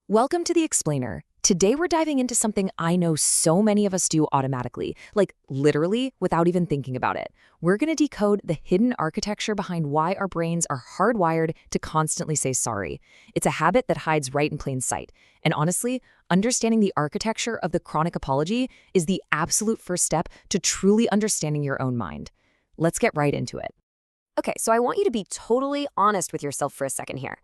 Welcome to the Explainer. Today we're diving into something I know so many of us do automatically, like literally without even thinking about it. We're going to decode the hidden architecture behind why our brains are hardwired to constantly say sorry. It's a habit that hides right in plain sight. And honestly, understanding the architecture of the chronic apology is the absolute first step to truly understanding your own mind. Let's get right into it. Okay, so I want you to be totally honest with yourself for a second here.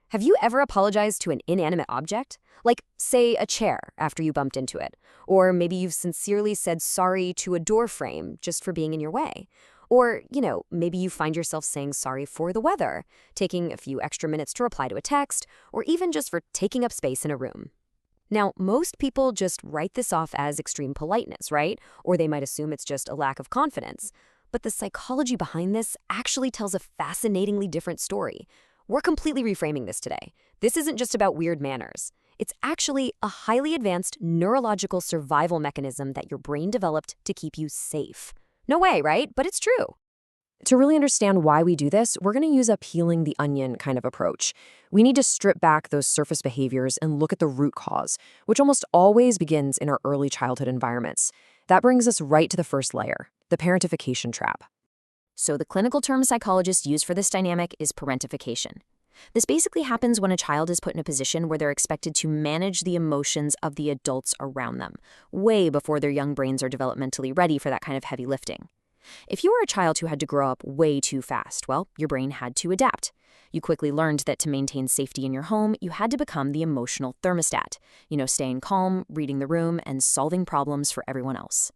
Have you ever apologized to an inanimate object? Like, say, a chair after you bumped into it. Or maybe you've sincerely said sorry to a door frame just for being in your way. Or, maybe you find yourself saying sorry for the weather, taking a few extra minutes to reply to a text, or even just for taking up space in a room. Now, most people just write this off as extreme politeness, right? Or they might assume it's just a lack of confidence. But the psychology behind this actually tells a fascinatingly different story. We're completely reframing this today. This isn't just about weird manners. It's actually a highly advanced neurological survival mechanism that your brain developed to keep you safe. No way, right? But it's true. To really understand why we do this, we're going to use a peeling the onion kind of approach. We need to strip back those surface behaviors and look at the root cause, which almost always begins in our early childhood environments. That brings us right to the first layer, the parentification trap. So the clinical term psychologists use for this dynamic is parentification. This basically happens when a child is put in a position where they're expected to manage the emotions of the adults around them, way before their young brains are developmentally ready for that kind of heavy lifting. If you were a child who had to grow up way too fast, well, your brain had to adapt. You quickly learned that to maintain safety in your home, you had to become the emotional thermostat, staying calm, reading the room, and solving problems for everyone else.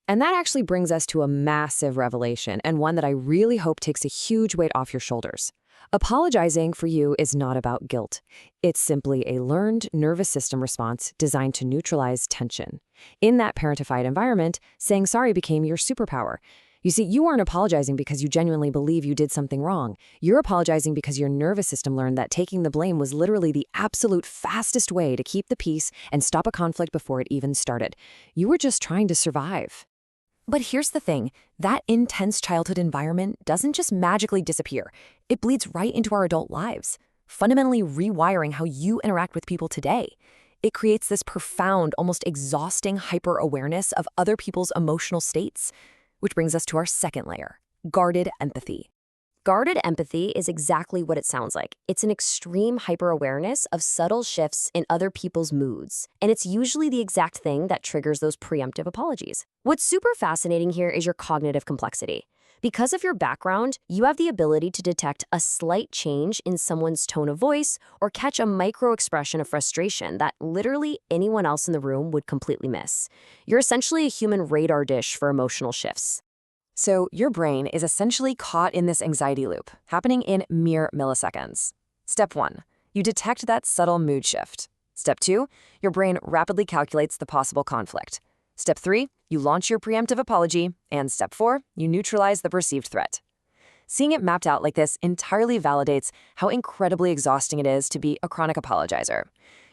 And that actually brings us to a massive revelation, and one that I really hope takes a huge weight off your shoulders. Apologizing for you is not about guilt. It's simply a learned nervous system response designed to neutralize tension. In that parentified environment, saying sorry became your superpower. You see, you aren't apologizing because you genuinely believe you did something wrong. You're apologizing because your nervous system learned that taking the blame was literally the absolute fastest way to keep the peace and stop a conflict before it even started. You were just trying to survive. But here's the thing, that intense childhood environment doesn't just magically disappear. It bleeds right into our adult lives, fundamentally rewiring how you interact with people today. It creates this profound, almost exhausting hyper-awareness of other people's emotional states, which brings us to our second layer, guarded empathy. Guarded empathy is exactly what it sounds like. It's an extreme hyper-awareness of subtle shifts in other people's moods, and it's usually the exact thing that triggers those preemptive apologies. What's super fascinating here is your cognitive complexity. Because of your background, you have the ability to detect a slight change in someone's tone of voice or catch a micro-expression of frustration that literally anyone else in the room would completely miss. You're essentially a human radar dish for emotional shifts. So your brain is essentially caught in this anxiety loop, happening in mere milliseconds. Step 1, you detect that subtle mood shift. Step 2, your brain rapidly calculates the possible conflict. Step 3, you launch your preemptive apology. And Step 4, you neutralize the perceived threat. Seeing it mapped out like this entirely validates how incredibly exhausting it is to be a chronic apologizer.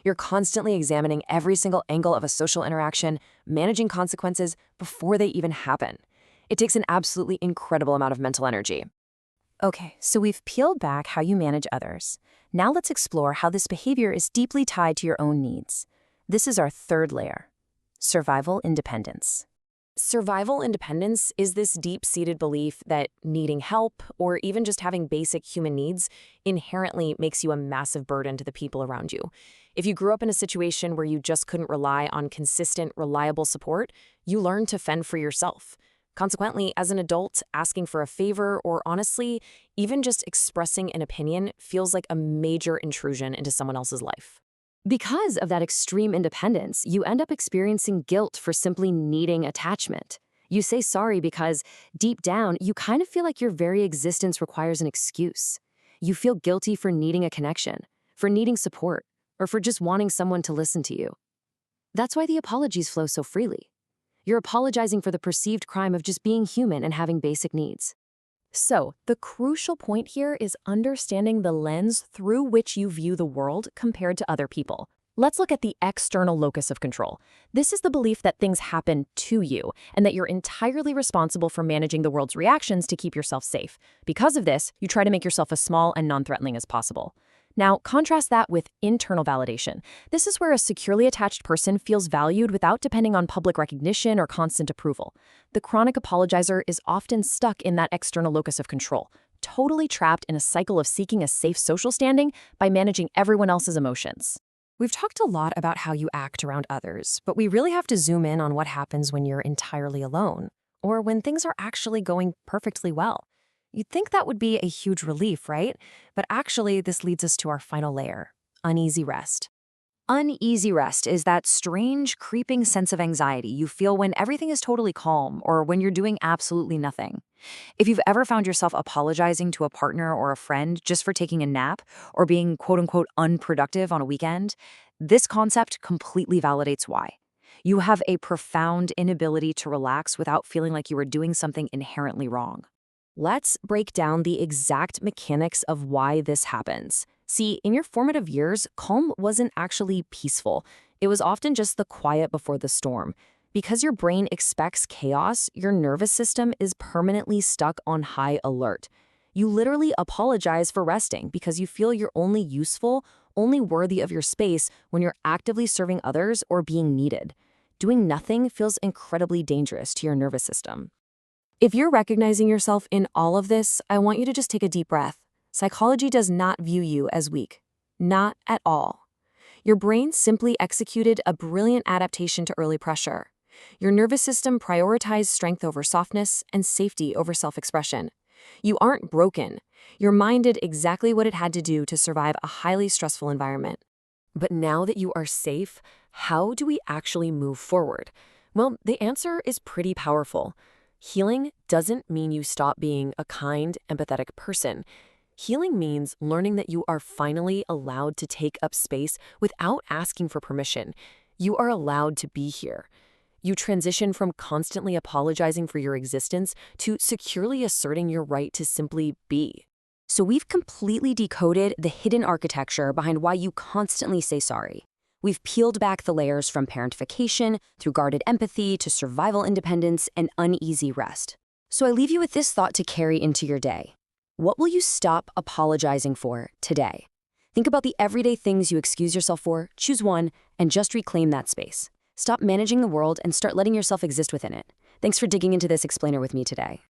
You're constantly examining every single angle of a social interaction, managing consequences before they even happen. It takes an absolutely incredible amount of mental energy. Okay, so we've peeled back how you manage others. Now let's explore how this behavior is deeply tied to your own needs. This is our third layer, survival independence. Survival independence is this deep-seated belief that needing help, or even just having basic human needs, inherently makes you a massive burden to the people around you. If you grew up in a situation where you just couldn't rely on consistent, reliable support, you learned to fend for yourself. Consequently, as an adult, asking for a favor or honestly, even just expressing an opinion feels like a major intrusion into someone else's life. Because of that extreme independence, you end up experiencing guilt for simply needing attachment. You say sorry because, deep down, you kind of feel like your very existence requires an excuse. You feel guilty for needing a connection, for needing support, or for just wanting someone to listen to you. That's why the apologies flow so freely. You're apologizing for the perceived crime of just being human and having basic needs. So, the crucial point here is understanding the lens through which you view the world compared to other people. Let's look at the external locus of control. This is the belief that things happen to you and that you're entirely responsible for managing the world's reactions to keep yourself safe. Because of this, you try to make yourself as small and non-threatening as possible. Now, contrast that with internal validation. This is where a securely attached person feels valued without depending on public recognition or constant approval. The chronic apologizer is often stuck in that external locus of control, totally trapped in a cycle of seeking a safe social standing by managing everyone else's emotions. We've talked a lot about how you act around others, but we really have to zoom in on what happens when you're entirely alone, or when things are actually going perfectly well. You'd think that would be a huge relief, right? But actually, this leads us to our final layer, uneasy rest. Uneasy rest is that strange, creeping sense of anxiety you feel when everything is totally calm or when you're doing absolutely nothing. If you've ever found yourself apologizing to a partner or a friend just for taking a nap or being quote-unquote unproductive on a weekend, this concept completely validates why. You have a profound inability to relax without feeling like you are doing something inherently wrong. Let's break down the exact mechanics of why this happens. See, in your formative years, calm wasn't actually peaceful. It was often just the quiet before the storm. Because your brain expects chaos, your nervous system is permanently stuck on high alert. You literally apologize for resting because you feel you're only useful, only worthy of your space when you're actively serving others or being needed. Doing nothing feels incredibly dangerous to your nervous system. If you're recognizing yourself in all of this, I want you to just take a deep breath. Psychology does not view you as weak. Not at all. Your brain simply executed a brilliant adaptation to early pressure. Your nervous system prioritized strength over softness and safety over self-expression. You aren't broken. Your mind did exactly what it had to do to survive a highly stressful environment. But now that you are safe, how do we actually move forward? Well, the answer is pretty powerful. Healing doesn't mean you stop being a kind, empathetic person. Healing means learning that you are finally allowed to take up space without asking for permission. You are allowed to be here. You transition from constantly apologizing for your existence to securely asserting your right to simply be. So we've completely decoded the hidden architecture behind why you constantly say sorry. We've peeled back the layers from parentification through guarded empathy to survival independence and uneasy rest. So I leave you with this thought to carry into your day. What will you stop apologizing for today? Think about the everyday things you excuse yourself for, choose one, and just reclaim that space. Stop managing the world and start letting yourself exist within it. Thanks for digging into this explainer with me today.